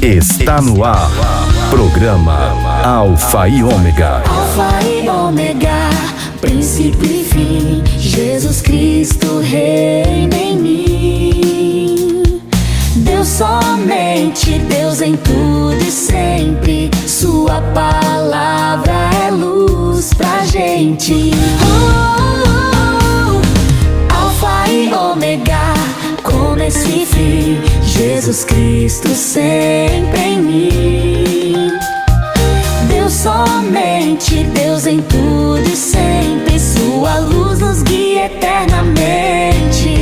Está no ar. Programa Alfa e Ômega. Alfa e Ômega, princípio e fim. Jesus Cristo reina em mim. Deus somente, Deus em tudo e sempre. Sua palavra é luz pra gente. Alfa e Ômega, começo e fim. Jesus Cristo sempre em mim. Deus somente, Deus em tudo e sempre. Sua luz nos guia eternamente.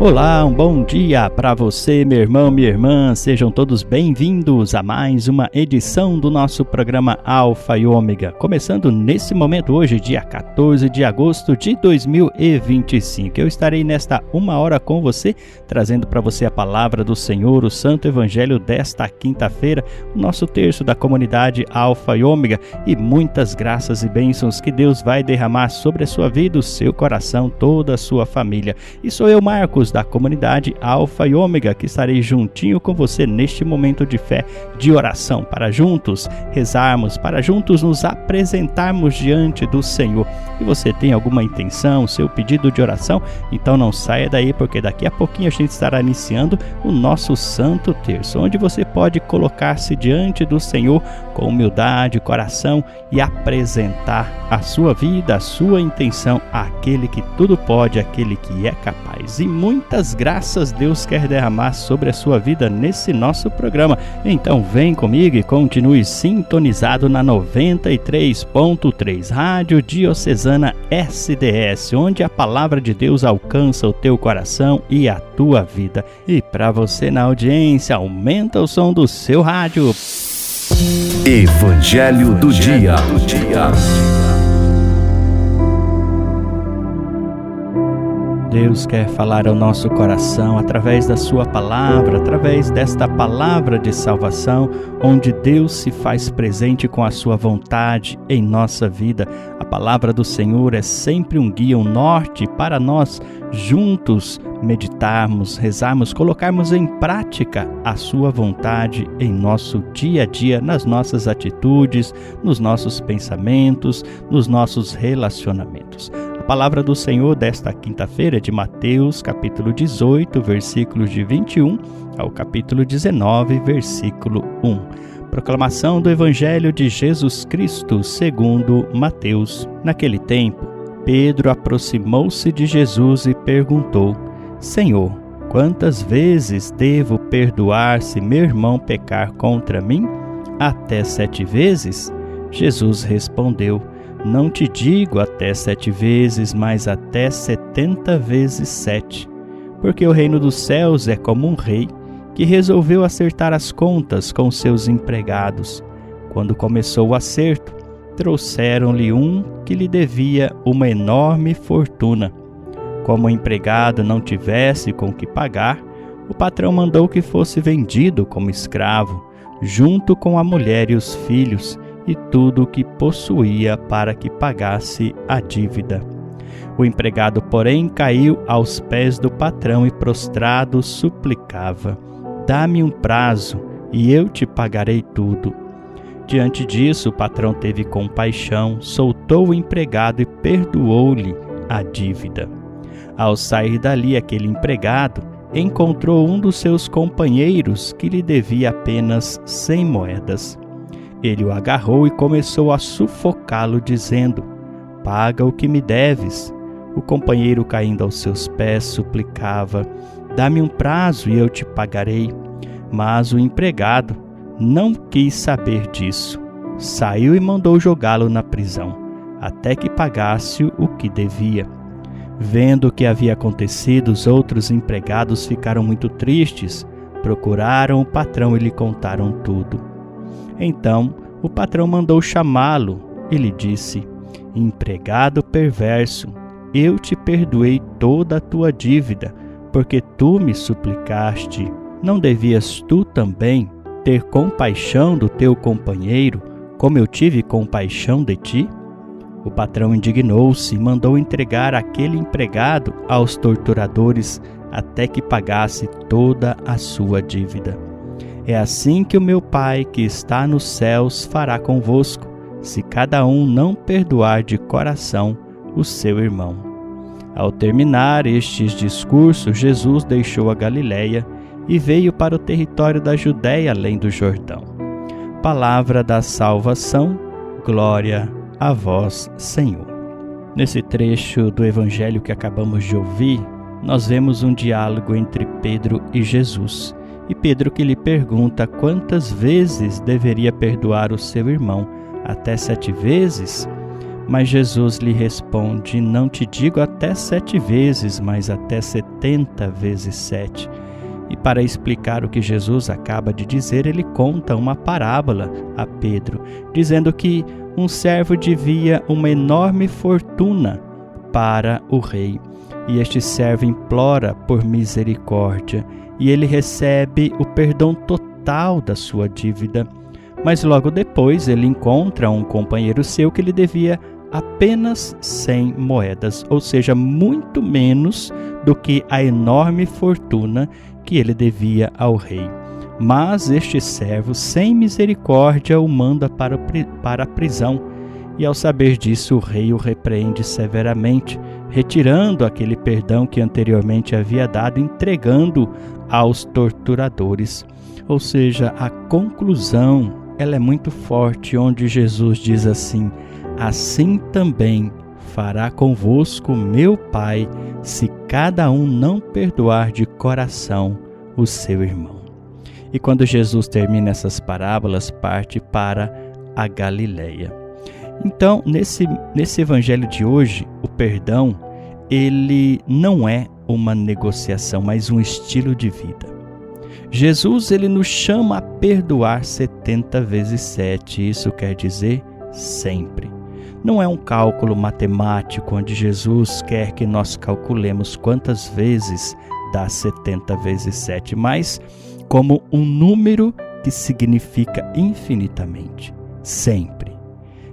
Olá, um bom dia para você, meu irmão, minha irmã. Sejam todos bem-vindos a mais uma edição do nosso programa Alfa e Ômega. Começando nesse momento hoje, dia 14 de agosto de 2025. Eu estarei nesta uma hora com você, trazendo para você a palavra do Senhor, o Santo Evangelho desta quinta-feira, o nosso terço da comunidade Alfa e Ômega, e muitas graças e bênçãos que Deus vai derramar sobre a sua vida, o seu coração, toda a sua família. E sou eu, Marcos, da comunidade Alfa e Ômega, que estarei juntinho com você neste momento de fé, de oração, para juntos rezarmos, para juntos nos apresentarmos diante do Senhor. E você tem alguma intenção, seu pedido de oração? Então não saia daí, porque daqui a pouquinho a gente estará iniciando o nosso Santo Terço, onde você pode colocar-se diante do Senhor com humildade, coração, e apresentar a sua vida, a sua intenção àquele que tudo pode, àquele que é capaz. E muitas graças Deus quer derramar sobre a sua vida nesse nosso programa. Então vem comigo e continue sintonizado na 93.3 Rádio Diocesana SDS, onde a palavra de Deus alcança o teu coração e a tua vida. E para você na audiência, aumenta o som do seu rádio. Evangelho do Dia. Deus quer falar ao nosso coração através da sua palavra, através desta palavra de salvação, onde Deus se faz presente com a sua vontade em nossa vida. A palavra do Senhor é sempre um guia, um norte para nós juntos meditarmos, rezarmos, colocarmos em prática a sua vontade em nosso dia a dia, nas nossas atitudes, nos nossos pensamentos, nos nossos relacionamentos. A palavra do Senhor desta quinta-feira é de Mateus, capítulo 18, versículos de 21 ao capítulo 19, versículo 1. Proclamação do Evangelho de Jesus Cristo segundo Mateus. Naquele tempo, Pedro aproximou-se de Jesus e perguntou: Senhor, quantas vezes devo perdoar se meu irmão pecar contra mim? Até 7 vezes? Jesus respondeu: Não te digo até 7 vezes, mas até 70 vezes 7. Porque o reino dos céus é como um rei que resolveu acertar as contas com seus empregados. Quando começou o acerto, trouxeram-lhe um que lhe devia uma enorme fortuna. Como o empregado não tivesse com que pagar, o patrão mandou que fosse vendido como escravo, junto com a mulher e os filhos, e tudo o que possuía, para que pagasse a dívida. O empregado, porém, caiu aos pés do patrão e, prostrado, suplicava: Dá-me um prazo, e eu te pagarei tudo. Diante disso, o patrão teve compaixão, soltou o empregado e perdoou-lhe a dívida. Ao sair dali, aquele empregado encontrou um dos seus companheiros que lhe devia apenas 100 moedas. Ele o agarrou e começou a sufocá-lo, dizendo: Paga o que me deves. O companheiro, caindo aos seus pés, suplicava: Dá-me um prazo e eu te pagarei. Mas o empregado não quis saber disso. Saiu e mandou jogá-lo na prisão, até que pagasse o que devia. Vendo o que havia acontecido, os outros empregados ficaram muito tristes, procuraram o patrão e lhe contaram tudo. Então o patrão mandou chamá-lo e lhe disse: Empregado perverso, eu te perdoei toda a tua dívida, porque tu me suplicaste. Não devias tu também ter compaixão do teu companheiro, como eu tive compaixão de ti? O patrão indignou-se e mandou entregar aquele empregado aos torturadores, até que pagasse toda a sua dívida. É assim que o meu Pai que está nos céus fará convosco, se cada um não perdoar de coração o seu irmão. Ao terminar estes discursos, Jesus deixou a Galiléia e veio para o território da Judéia, além do Jordão. Palavra da salvação, glória a vós, Senhor. Nesse trecho do evangelho que acabamos de ouvir, nós vemos um diálogo entre Pedro e Jesus. E Pedro que lhe pergunta quantas vezes deveria perdoar o seu irmão, até 7 vezes? Mas Jesus lhe responde, não te digo até 7 vezes, mas até 70 vezes 7. E para explicar o que Jesus acaba de dizer, ele conta uma parábola a Pedro, dizendo que um servo devia uma enorme fortuna para o rei. E este servo implora por misericórdia, e ele recebe o perdão total da sua dívida. Mas logo depois ele encontra um companheiro seu que lhe devia apenas 100 moedas, ou seja, muito menos do que a enorme fortuna que ele devia ao rei. Mas este servo, sem misericórdia, o manda para a prisão. E ao saber disso, o rei o repreende severamente, retirando aquele perdão que anteriormente havia dado, entregando aos torturadores. Ou seja, a conclusão, ela é muito forte, onde Jesus diz assim: assim também fará convosco meu Pai, se cada um não perdoar de coração o seu irmão. E quando Jesus termina essas parábolas, parte para a Galiléia. Então, nesse evangelho de hoje, o perdão, ele não é uma negociação, mas um estilo de vida. Jesus, ele nos chama a perdoar 70 vezes 7, isso quer dizer sempre. Não é um cálculo matemático onde Jesus quer que nós calculemos quantas vezes dá 70 vezes 7, mas como um número que significa infinitamente, sempre.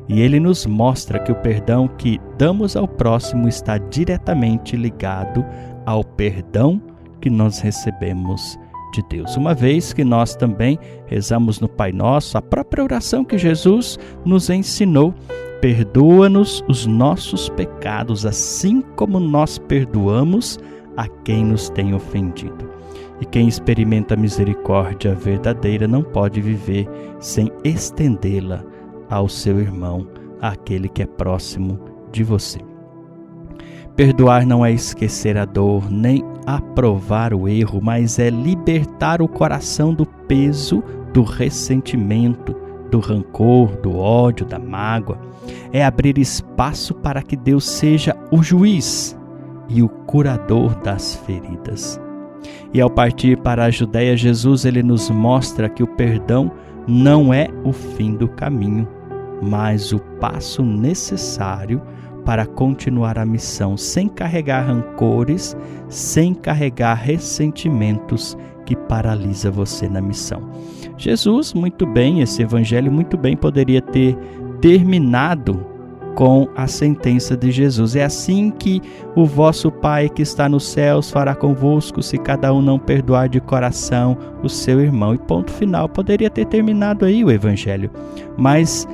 E ele nos mostra que o perdão que damos ao próximo está diretamente ligado ao perdão que nós recebemos de Deus. Uma vez que nós também rezamos no Pai Nosso, a própria oração que Jesus nos ensinou: perdoa-nos os nossos pecados, assim como nós perdoamos a quem nos tem ofendido. E quem experimenta a misericórdia verdadeira não pode viver sem estendê-la ao seu irmão, àquele que é próximo de você. Perdoar não é esquecer a dor, nem aprovar o erro, mas é libertar o coração do peso do ressentimento, do rancor, do ódio, da mágoa. É abrir espaço para que Deus seja o juiz e o curador das feridas. E ao partir para a Judéia, Jesus ele nos mostra que o perdão não é o fim do caminho, mas o passo necessário para continuar a missão, sem carregar rancores, sem carregar ressentimentos que paralisa você na missão. Jesus, muito bem, esse evangelho muito bem poderia ter terminado com a sentença de Jesus: é assim que o vosso Pai que está nos céus fará convosco, se cada um não perdoar de coração o seu irmão. E ponto final, poderia ter terminado aí o evangelho, mas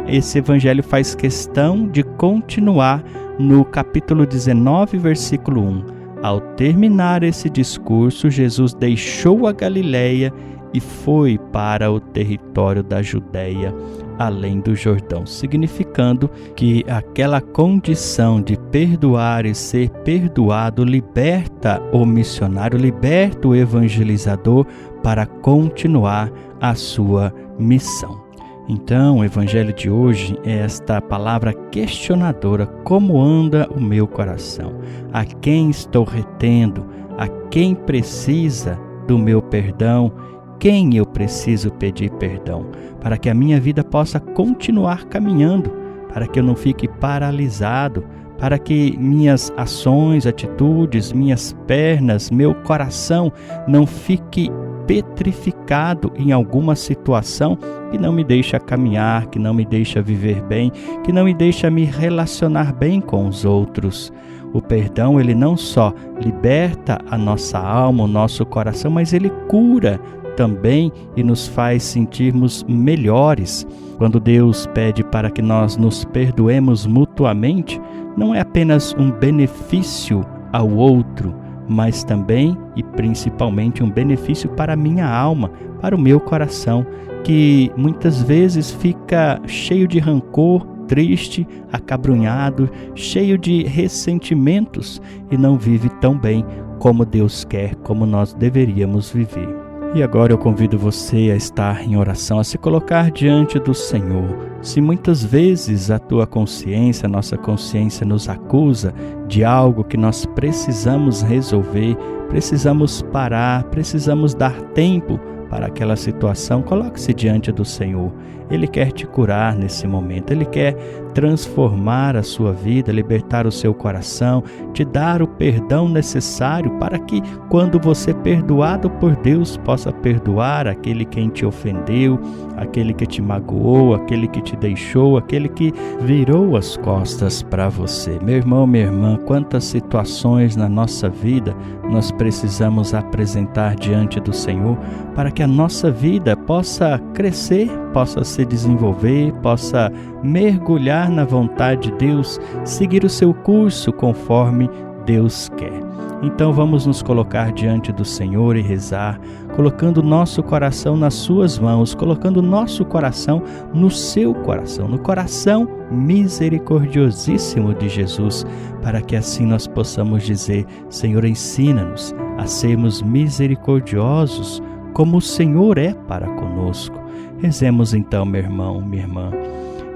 esse evangelho faz questão de continuar no capítulo 19, versículo 1. Ao terminar esse discurso, Jesus deixou a Galiléia e foi para o território da Judéia, além do Jordão, significando que aquela condição de perdoar e ser perdoado liberta o missionário, liberta o evangelizador para continuar a sua missão. Então, o evangelho de hoje é esta palavra questionadora: como anda o meu coração? A quem estou retendo? A quem precisa do meu perdão? Quem eu preciso pedir perdão? Para que a minha vida possa continuar caminhando, para que eu não fique paralisado, para que minhas ações, atitudes, minhas pernas, meu coração não fique petrificado em alguma situação que não me deixa caminhar, que não me deixa viver bem, que não me deixa me relacionar bem com os outros. O perdão, ele não só liberta a nossa alma, o nosso coração, mas ele cura também e nos faz sentirmos melhores. Quando Deus pede para que nós nos perdoemos mutuamente, não é apenas um benefício ao outro, mas também e principalmente um benefício para a minha alma, para o meu coração, que muitas vezes fica cheio de rancor, triste, acabrunhado, cheio de ressentimentos e não vive tão bem como Deus quer, como nós deveríamos viver. E agora eu convido você a estar em oração, a se colocar diante do Senhor. Se muitas vezes a tua consciência, a nossa consciência nos acusa de algo que nós precisamos resolver, precisamos parar, precisamos dar tempo para aquela situação, coloque-se diante do Senhor. Ele quer te curar nesse momento, Ele quer transformar a sua vida, libertar o seu coração, te dar o perdão necessário para que, quando você perdoado por Deus, possa perdoar aquele quem te ofendeu, aquele que te magoou, aquele que te deixou, aquele que virou as costas para você. Meu irmão, minha irmã, quantas situações na nossa vida nós precisamos apresentar diante do Senhor para que a nossa vida possa crescer, possa se desenvolver, possa mergulhar na vontade de Deus, seguir o seu curso conforme Deus quer. Então vamos nos colocar diante do Senhor e rezar, colocando nosso coração nas suas mãos, colocando nosso coração no seu coração, no coração misericordiosíssimo de Jesus, para que assim nós possamos dizer: Senhor, ensina-nos a sermos misericordiosos como o Senhor é para conosco. Rezemos então, meu irmão, minha irmã.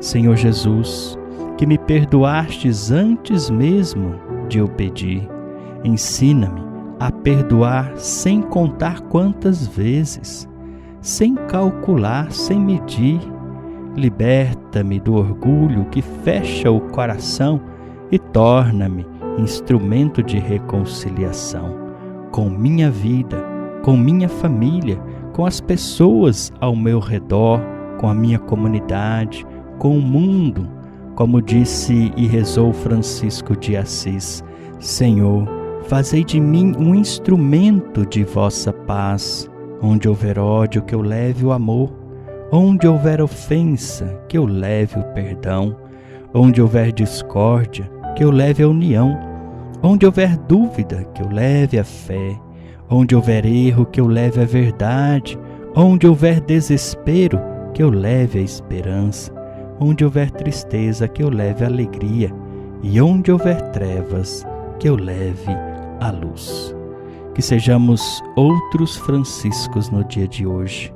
Senhor Jesus, que me perdoastes antes mesmo de eu pedir, ensina-me a perdoar sem contar quantas vezes, sem calcular, sem medir. Liberta-me do orgulho que fecha o coração e torna-me instrumento de reconciliação com minha vida, com minha família, com as pessoas ao meu redor, com a minha comunidade, com o mundo. Como disse e rezou Francisco de Assis: Senhor, fazei de mim um instrumento de vossa paz. Onde houver ódio, que eu leve o amor. Onde houver ofensa, que eu leve o perdão. Onde houver discórdia, que eu leve a união. Onde houver dúvida, que eu leve a fé. Onde houver erro, que eu leve a verdade. Onde houver desespero, que eu leve a esperança. Onde houver tristeza, que eu leve a alegria. E onde houver trevas, que eu leve a luz. Que sejamos outros Franciscos no dia de hoje,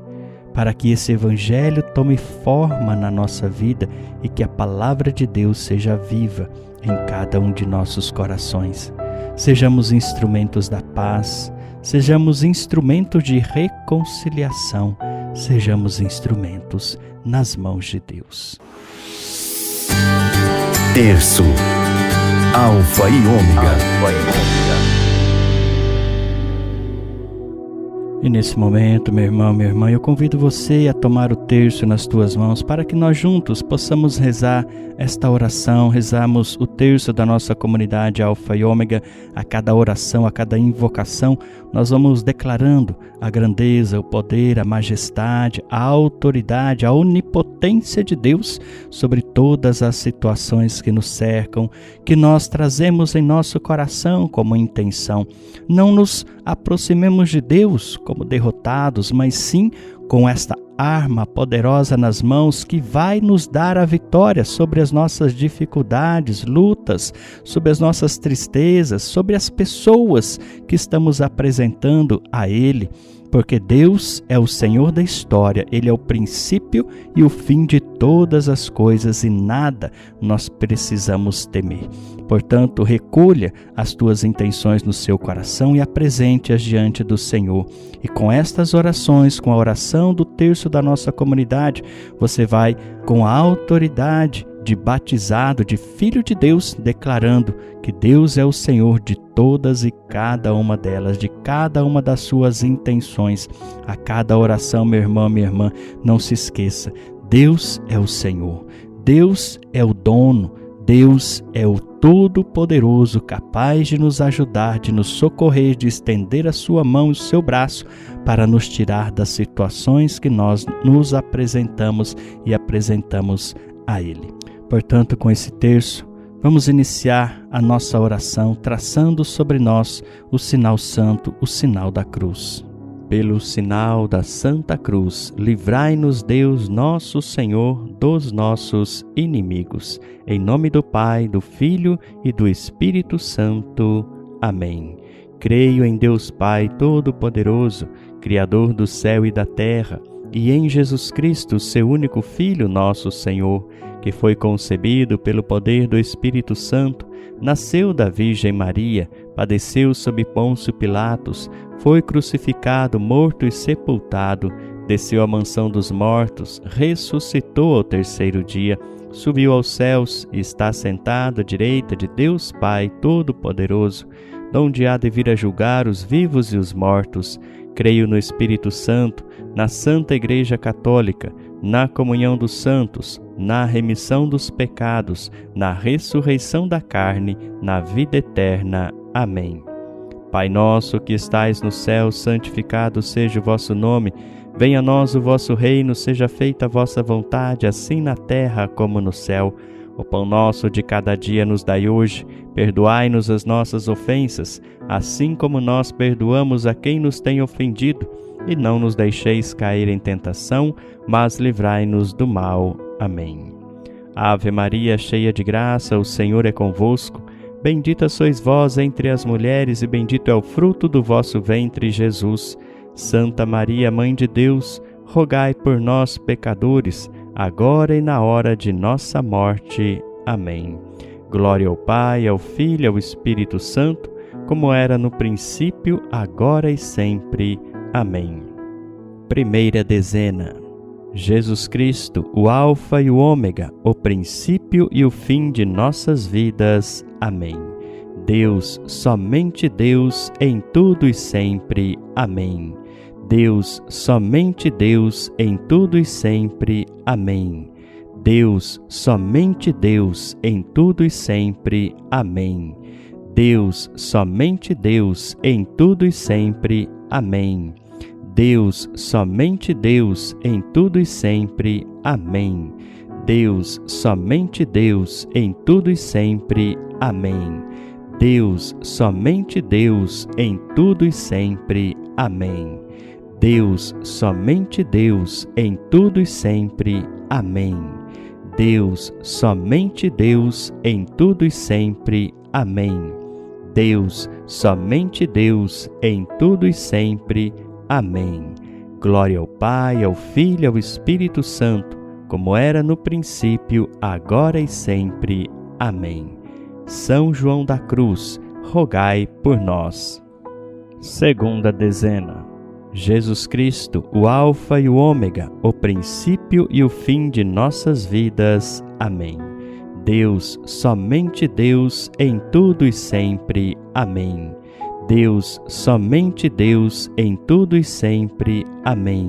para que esse Evangelho tome forma na nossa vida e que a palavra de Deus seja viva em cada um de nossos corações. Sejamos instrumentos da paz, sejamos instrumentos de reconciliação, sejamos instrumentos nas mãos de Deus. Terço, Alfa e Ômega. E nesse momento, meu irmão, minha irmã, eu convido você a tomar o terço nas tuas mãos para que nós juntos possamos rezar esta oração, rezarmos o terço da nossa comunidade Alfa e Ômega. A cada oração, a cada invocação, nós vamos declarando a grandeza, o poder, a majestade, a autoridade, a onipotência de Deus sobre todas as situações que nos cercam, que nós trazemos em nosso coração como intenção. Não nos aproximemos de Deus como derrotados, mas sim com esta arma poderosa nas mãos que vai nos dar a vitória sobre as nossas dificuldades, lutas, sobre as nossas tristezas, sobre as pessoas que estamos apresentando a Ele. Porque Deus é o Senhor da história, Ele é o princípio e o fim de todas as coisas e nada nós precisamos temer. Portanto, recolha as tuas intenções no seu coração e apresente-as diante do Senhor. E com estas orações, com a oração do terço da nossa comunidade, você vai com a autoridade de batizado, de filho de Deus, declarando que Deus é o Senhor de todas e cada uma delas, de cada uma das suas intenções. A cada oração, meu irmão, minha irmã, não se esqueça, Deus é o Senhor, Deus é o dono, Deus é o Todo-Poderoso, capaz de nos ajudar, de nos socorrer, de estender a sua mão e o seu braço para nos tirar das situações que nós nos apresentamos e apresentamos a Ele. Portanto, com esse terço, vamos iniciar a nossa oração traçando sobre nós o sinal santo, o sinal da cruz. Pelo sinal da Santa Cruz, livrai-nos Deus nosso Senhor dos nossos inimigos. Em nome do Pai, do Filho e do Espírito Santo. Amém. Creio em Deus Pai Todo-Poderoso, Criador do céu e da terra, e em Jesus Cristo, seu único Filho, nosso Senhor, que foi concebido pelo poder do Espírito Santo, nasceu da Virgem Maria, padeceu sob Pôncio Pilatos, foi crucificado, morto e sepultado, desceu à mansão dos mortos, ressuscitou ao terceiro dia, subiu aos céus e está sentado à direita de Deus Pai Todo-Poderoso, donde há de vir a julgar os vivos e os mortos. Creio no Espírito Santo, na Santa Igreja Católica, na comunhão dos santos, na remissão dos pecados, na ressurreição da carne, na vida eterna. Amém. Pai nosso que estais no céu, santificado seja o vosso nome. Venha a nós o vosso reino, seja feita a vossa vontade, assim na terra como no céu. O pão nosso de cada dia nos dai hoje. Perdoai-nos as nossas ofensas, assim como nós perdoamos a quem nos tem ofendido. E não nos deixeis cair em tentação, mas livrai-nos do mal. Amém. Ave Maria, cheia de graça, o Senhor é convosco. Bendita sois vós entre as mulheres, e bendito é o fruto do vosso ventre, Jesus. Santa Maria, Mãe de Deus, rogai por nós, pecadores, agora e na hora de nossa morte. Amém. Glória ao Pai, ao Filho e ao Espírito Santo, como era no princípio, agora e sempre. Amém. Primeira dezena. Jesus Cristo, o Alfa e o Ômega, o princípio e o fim de nossas vidas. Amém. Deus, somente Deus, em tudo e sempre. Amém. Deus, somente Deus, em tudo e sempre. Amém. Deus, somente Deus, em tudo e sempre. Amém. Deus, somente Deus, em tudo e sempre. Amém. Deus, somente Deus, em tudo e sempre. Amém. Deus, somente Deus, em tudo e sempre. Amém. Deus, somente Deus, em tudo e sempre. Amém. Deus, somente Deus, em tudo e sempre. Amém. Deus, somente Deus, em tudo e sempre. Amém. Deus, somente Deus, em tudo e sempre. Amém. Glória ao Pai, ao Filho e ao Espírito Santo, como era no princípio, agora e sempre. Amém. São João da Cruz, rogai por nós. Segunda dezena. Jesus Cristo, o Alfa e o Ômega, o princípio e o fim de nossas vidas. Amém. Deus, somente Deus, em tudo e sempre. Amém. Deus, somente Deus, em tudo e sempre. Amém.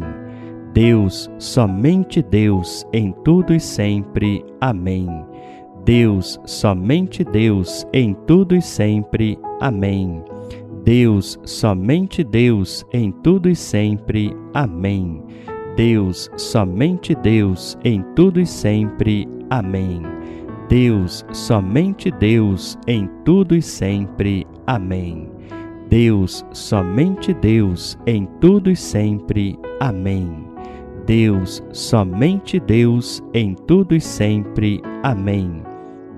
Deus, somente Deus, em tudo e sempre. Amém. Deus, somente Deus, em tudo e sempre. Amém. Deus, somente Deus, em tudo e sempre. Amém. Deus, somente Deus, em tudo e sempre. Amém. Deus, somente Deus, em tudo e sempre. Amém. Deus, somente Deus, em tudo e sempre. Amém. Deus, somente Deus, em tudo e sempre. Amém.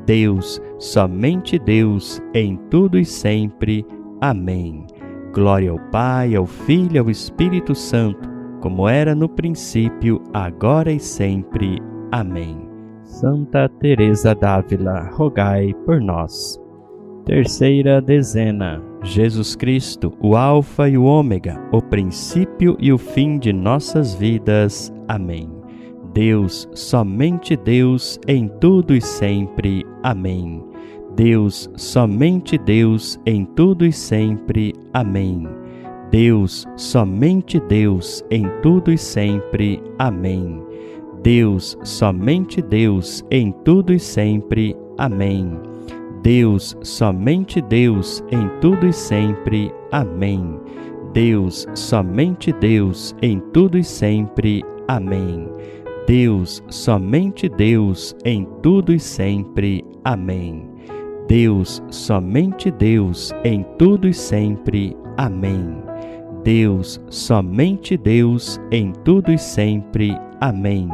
Deus, somente Deus, em tudo e sempre. Amém. Glória ao Pai, ao Filho e ao Espírito Santo, como era no princípio, agora e sempre. Amém. Santa Teresa d'Ávila, rogai por nós. Terceira dezena. Jesus Cristo, o Alfa e o Ômega, o princípio e o fim de nossas vidas. Amém. Deus, somente Deus, em tudo e sempre. Amém. Deus, somente Deus, em tudo e sempre. Amém. Deus, somente Deus, em tudo e sempre. Amém. Deus, somente Deus, em tudo e sempre. Amém. Deus, somente Deus, em tudo e sempre. Amém. Deus, somente Deus, em tudo e sempre. Amém. Deus, somente Deus, em tudo e sempre. Amém. Deus, somente Deus, em tudo e sempre. Amém. Deus, somente Deus, em tudo e sempre. Amém.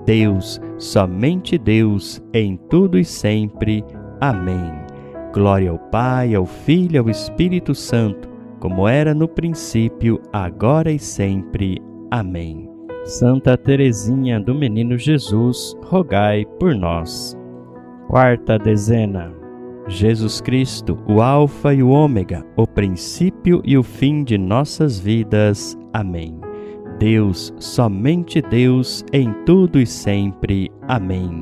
Deus, somente Deus, em tudo e sempre. Amém. Glória ao Pai, ao Filho e ao Espírito Santo, como era no princípio, agora e sempre. Amém. Santa Teresinha do Menino Jesus, rogai por nós. Quarta dezena. Jesus Cristo, o Alfa e o Ômega, o princípio e o fim de nossas vidas. Amém. Deus, somente Deus, em tudo e sempre. Amém.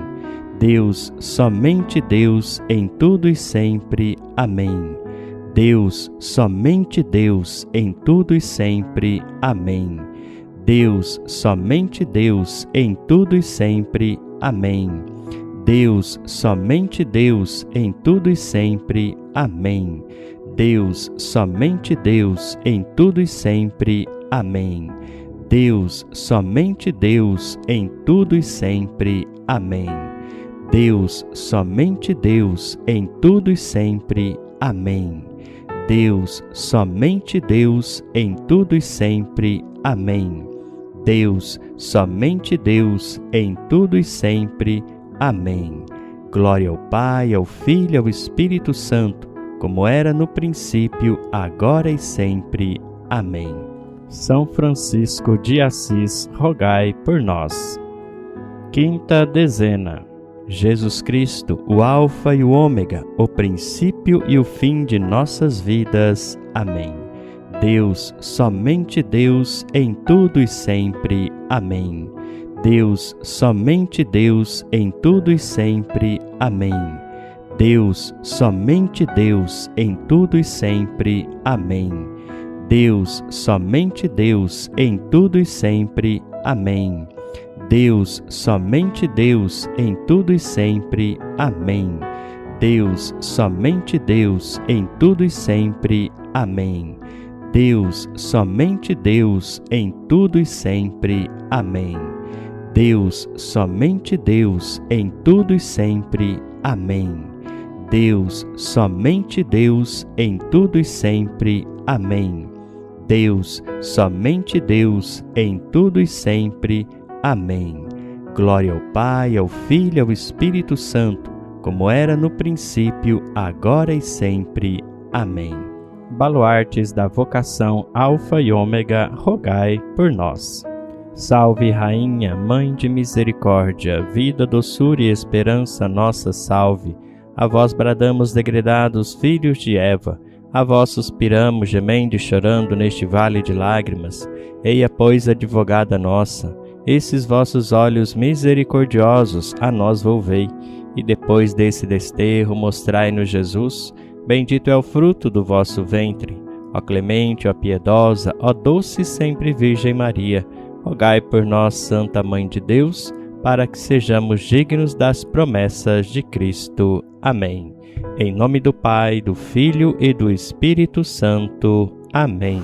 Deus, somente Deus, em tudo e sempre. Amém. Deus, somente Deus, em tudo e sempre. Amém. Deus, somente Deus, em tudo e sempre. Amém. Deus, somente Deus, em tudo e sempre. Amém. Deus, somente Deus, em tudo e sempre. Amém. Deus, somente Deus, em tudo e sempre. Amém. Deus, somente Deus, em tudo e sempre. Amém. Deus, somente Deus, em tudo e sempre. Amém. Deus, somente Deus, em tudo e sempre. Amém. Glória ao Pai, ao Filho e ao Espírito Santo, como era no princípio, agora e sempre. Amém. São Francisco de Assis, rogai por nós. Quinta dezena. Jesus Cristo, o Alfa e o Ômega, o princípio e o fim de nossas vidas. Amém. Deus, somente Deus, em tudo e sempre. Amém. Deus, somente Deus, em tudo e sempre. Amém. Deus, somente Deus, em tudo e sempre. Amém. Deus, somente Deus, em tudo e sempre. Amém. Deus, somente Deus, em tudo e sempre. Amém. Deus, somente Deus, em tudo e sempre. Amém. Deus, somente Deus, em tudo e sempre. Amém. Deus, somente Deus, em tudo e sempre. Amém. Deus, somente Deus, em tudo e sempre. Amém. Deus, somente Deus, em tudo e sempre. Amém. Glória ao Pai, ao Filho e ao Espírito Santo, como era no princípio, agora e sempre. Amém. Baluartes da vocação Alfa e Ômega, rogai por nós. Salve, Rainha, Mãe de Misericórdia, vida, doçura e esperança, nossa salve. A vós bradamos, degredados filhos de Eva, a vós suspiramos, gemendo e chorando neste vale de lágrimas. Eia, pois, advogada nossa, esses vossos olhos misericordiosos a nós volvei, e depois desse desterro mostrai-nos Jesus. Bendito é o fruto do vosso ventre. Ó clemente, ó piedosa, ó doce e sempre Virgem Maria, rogai por nós, Santa Mãe de Deus, para que sejamos dignos das promessas de Cristo. Amém. Em nome do Pai, do Filho e do Espírito Santo. Amém.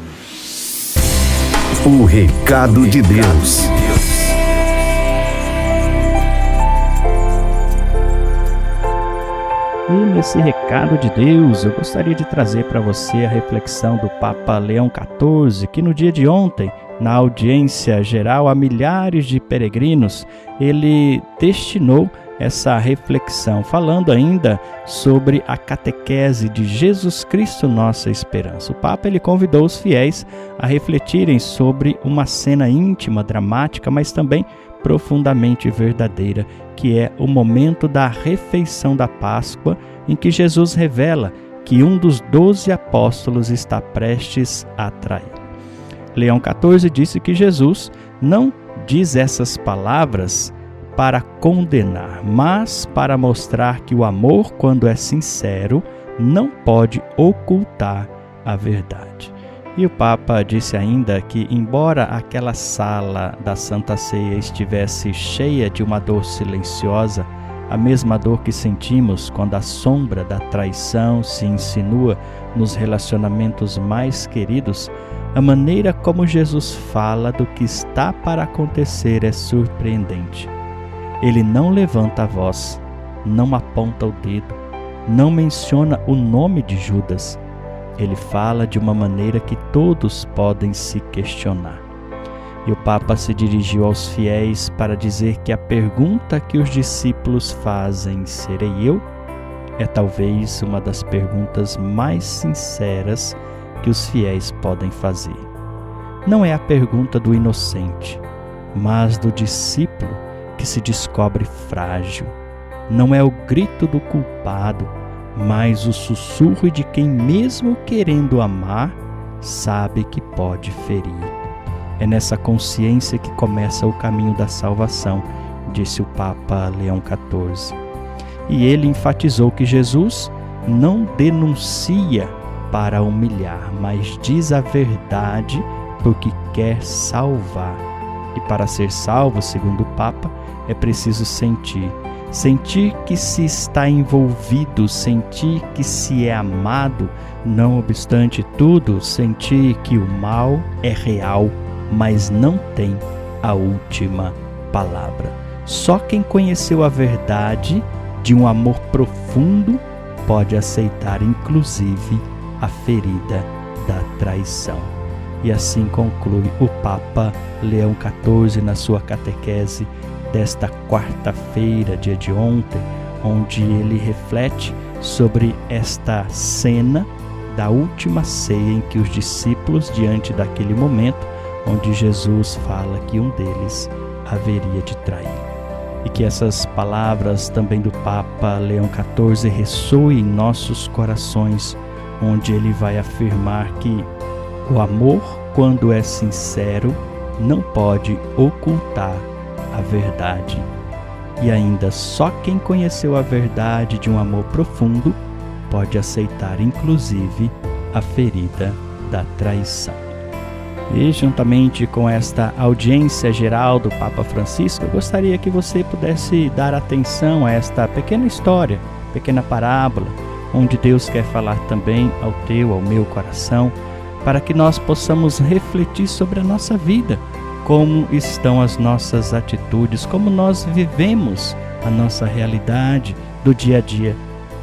O recado de Deus. E nesse recado de Deus, eu gostaria de trazer para você a reflexão do Papa Leão XIV, que no dia de ontem, na audiência geral a milhares de peregrinos, ele destinou essa reflexão, falando ainda sobre a catequese de Jesus Cristo, nossa esperança. O Papa ele convidou os fiéis a refletirem sobre uma cena íntima, dramática, mas também profundamente verdadeira, que é o momento da refeição da Páscoa, em que Jesus revela que um dos 12 apóstolos está prestes a trair. Leão XIV disse que Jesus não diz essas palavras para condenar, mas para mostrar que o amor, quando é sincero, não pode ocultar a verdade. E o Papa disse ainda que, embora aquela sala da Santa Ceia estivesse cheia de uma dor silenciosa, a mesma dor que sentimos quando a sombra da traição se insinua nos relacionamentos mais queridos, a maneira como Jesus fala do que está para acontecer é surpreendente. Ele não levanta a voz, não aponta o dedo, não menciona o nome de Judas. Ele fala de uma maneira que todos podem se questionar. E o Papa se dirigiu aos fiéis para dizer que a pergunta que os discípulos fazem, serei eu? É talvez uma das perguntas mais sinceras que os fiéis podem fazer. Não é a pergunta do inocente, mas do discípulo que se descobre frágil. Não é o grito do culpado, mas o sussurro de quem, mesmo querendo amar, sabe que pode ferir. É nessa consciência que começa o caminho da salvação, disse o Papa Leão XIV. E ele enfatizou que Jesus não denuncia para humilhar, mas diz a verdade porque quer salvar. E para ser salvo, segundo o Papa, é preciso sentir. Sentir que se está envolvido, sentir que se é amado, não obstante tudo, sentir que o mal é real, mas não tem a última palavra. Só quem conheceu a verdade de um amor profundo pode aceitar, inclusive, a ferida da traição. E assim conclui o Papa Leão XIV na sua catequese desta quarta-feira, dia de ontem, onde ele reflete sobre esta cena da última ceia em que os discípulos, diante daquele momento, onde Jesus fala que um deles haveria de trair. E que essas palavras também do Papa Leão XIV ressoem em nossos corações, onde ele vai afirmar que o amor, quando é sincero, não pode ocultar a verdade. E ainda só quem conheceu a verdade de um amor profundo pode aceitar, inclusive, a ferida da traição. E juntamente com esta audiência geral do Papa Francisco, eu gostaria que você pudesse dar atenção a esta pequena história, pequena parábola, onde Deus quer falar também ao teu, ao meu coração, para que nós possamos refletir sobre a nossa vida, como estão as nossas atitudes, como nós vivemos a nossa realidade do dia a dia.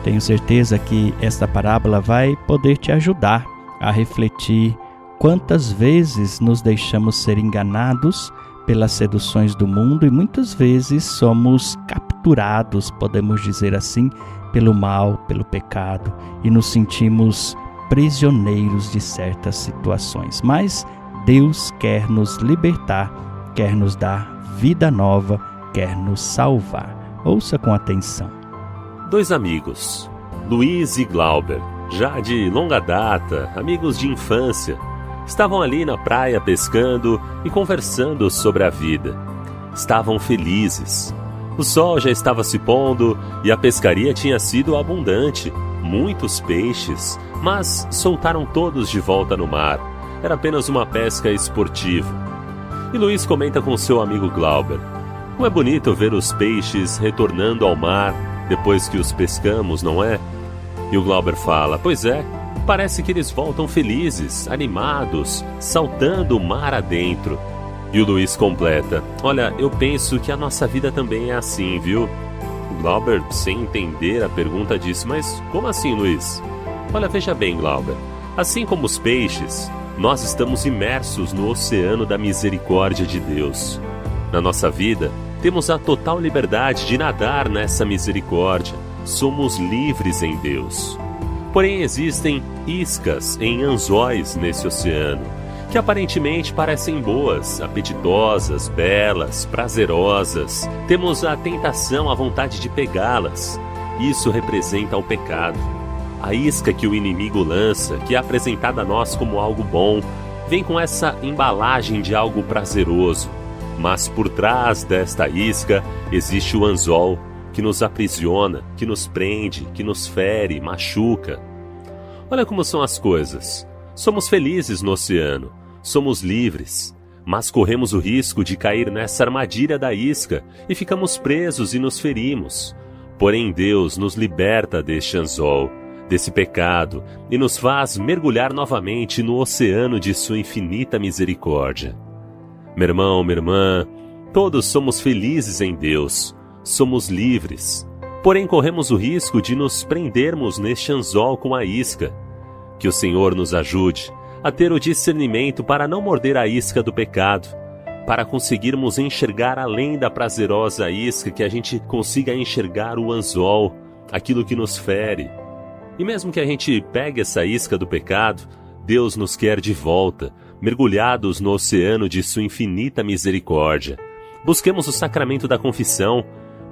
Tenho certeza que esta parábola vai poder te ajudar a refletir quantas vezes nos deixamos ser enganados pelas seduções do mundo e muitas vezes somos capturados, podemos dizer assim, pelo mal, pelo pecado e nos sentimos prisioneiros de certas situações. Mas Deus quer nos libertar, quer nos dar vida nova, quer nos salvar. Ouça com atenção. Dois amigos, Luiz e Glauber, já de longa data, amigos de infância, estavam ali na praia pescando e conversando sobre a vida. Estavam felizes. O sol já estava se pondo e a pescaria tinha sido abundante. Muitos peixes, mas soltaram todos de volta no mar. Era apenas uma pesca esportiva. E Luiz comenta com seu amigo Glauber: como é bonito ver os peixes retornando ao mar depois que os pescamos, não é? E o Glauber fala: pois é, parece que eles voltam felizes, animados, saltando o mar adentro. E o Luiz completa: olha, eu penso que a nossa vida também é assim, viu? O Glauber, sem entender a pergunta, disse: mas como assim, Luiz? Olha, veja bem, Glauber, assim como os peixes, nós estamos imersos no oceano da misericórdia de Deus. Na nossa vida, temos a total liberdade de nadar nessa misericórdia. Somos livres em Deus. Porém, existem iscas em anzóis nesse oceano, que aparentemente parecem boas, apetitosas, belas, prazerosas. Temos a tentação, a vontade de pegá-las. Isso representa o pecado. A isca que o inimigo lança, que é apresentada a nós como algo bom, vem com essa embalagem de algo prazeroso. Mas por trás desta isca existe o anzol, que nos aprisiona, que nos prende, que nos fere, machuca. Olha como são as coisas. Somos felizes no oceano, somos livres, mas corremos o risco de cair nessa armadilha da isca e ficamos presos e nos ferimos. Porém Deus nos liberta deste anzol, desse pecado, e nos faz mergulhar novamente no oceano de sua infinita misericórdia. Meu irmão, minha irmã, todos somos felizes em Deus, somos livres, porém corremos o risco de nos prendermos neste anzol com a isca. Que o Senhor nos ajude a ter o discernimento para não morder a isca do pecado, para conseguirmos enxergar além da prazerosa isca, que a gente consiga enxergar o anzol, aquilo que nos fere. E mesmo que a gente pegue essa isca do pecado, Deus nos quer de volta, mergulhados no oceano de sua infinita misericórdia. Busquemos o sacramento da confissão,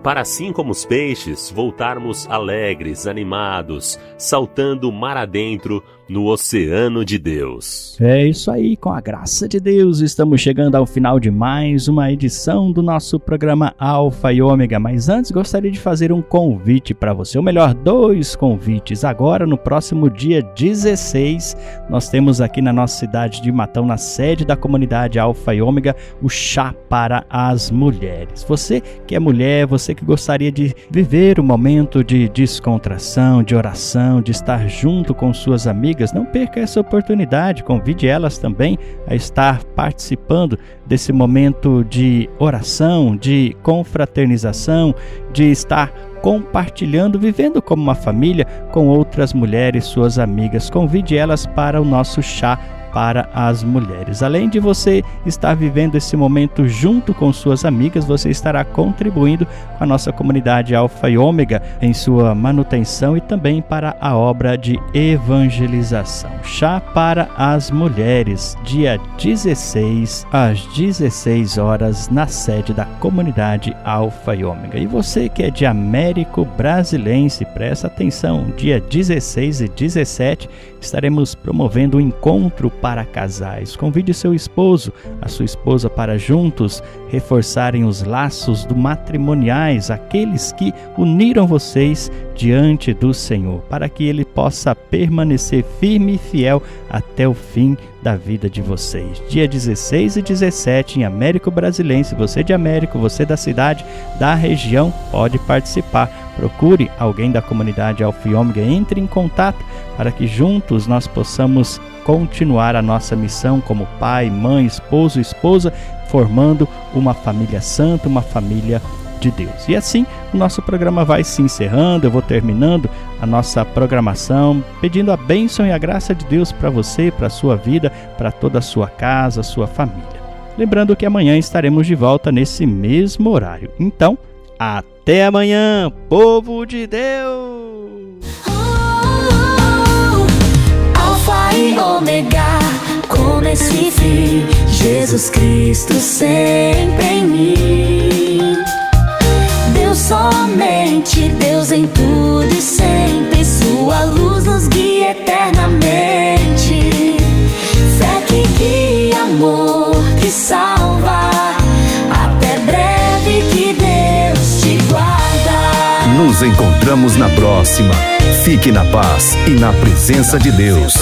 para assim como os peixes, voltarmos alegres, animados, saltando mar adentro no oceano de Deus. É isso aí, com a graça de Deus, estamos chegando ao final de mais uma edição do nosso programa Alfa e Ômega. Mas antes, gostaria de fazer um convite para você, ou melhor, 2 convites. Agora, no próximo dia 16, nós temos aqui na nossa cidade de Matão, na sede da comunidade Alfa e Ômega, o Chá para as Mulheres. Você que é mulher, você que gostaria de viver um momento de descontração, de oração, de estar junto com suas amigas, não perca essa oportunidade, convide elas também a estar participando desse momento de oração, de confraternização, de estar compartilhando, vivendo como uma família com outras mulheres, suas amigas. Convide elas para o nosso chá para as mulheres. Além de você estar vivendo esse momento junto com suas amigas, você estará contribuindo com a nossa comunidade Alfa e Ômega em sua manutenção e também para a obra de evangelização. Chá para as mulheres, dia 16 às 16 horas na sede da comunidade Alfa e Ômega. E você que é de Américo Brasilense, presta atenção, dia 16 e 17 estaremos promovendo um encontro para casais. Convide seu esposo, a sua esposa, para juntos reforçarem os laços matrimoniais, aqueles que uniram vocês diante do Senhor, para que Ele possa permanecer firme e fiel até o fim da vida de vocês. Dia 16 e 17 em Américo Brasilense. Você de Américo, você da cidade, da região, pode participar. Procure alguém da comunidade Alfa e Ômega, entre em contato para que juntos nós possamos continuar a nossa missão como pai, mãe, esposo, esposa, formando uma família santa, uma família de Deus. E assim o nosso programa vai se encerrando. Eu vou terminando a nossa programação pedindo a bênção e a graça de Deus para você, para a sua vida, para toda a sua casa, sua família. Lembrando que amanhã estaremos de volta nesse mesmo horário. Então, até amanhã, povo de Deus! Alfa e Ômega, começo e fim, Jesus Cristo sempre em mim. Deus somente, Deus em tudo e sempre, sua luz nos guia eternamente. Fé que guia, amor que salva, até breve que Deus te guarda. Nos encontramos na próxima. Fique na paz e na presença de Deus.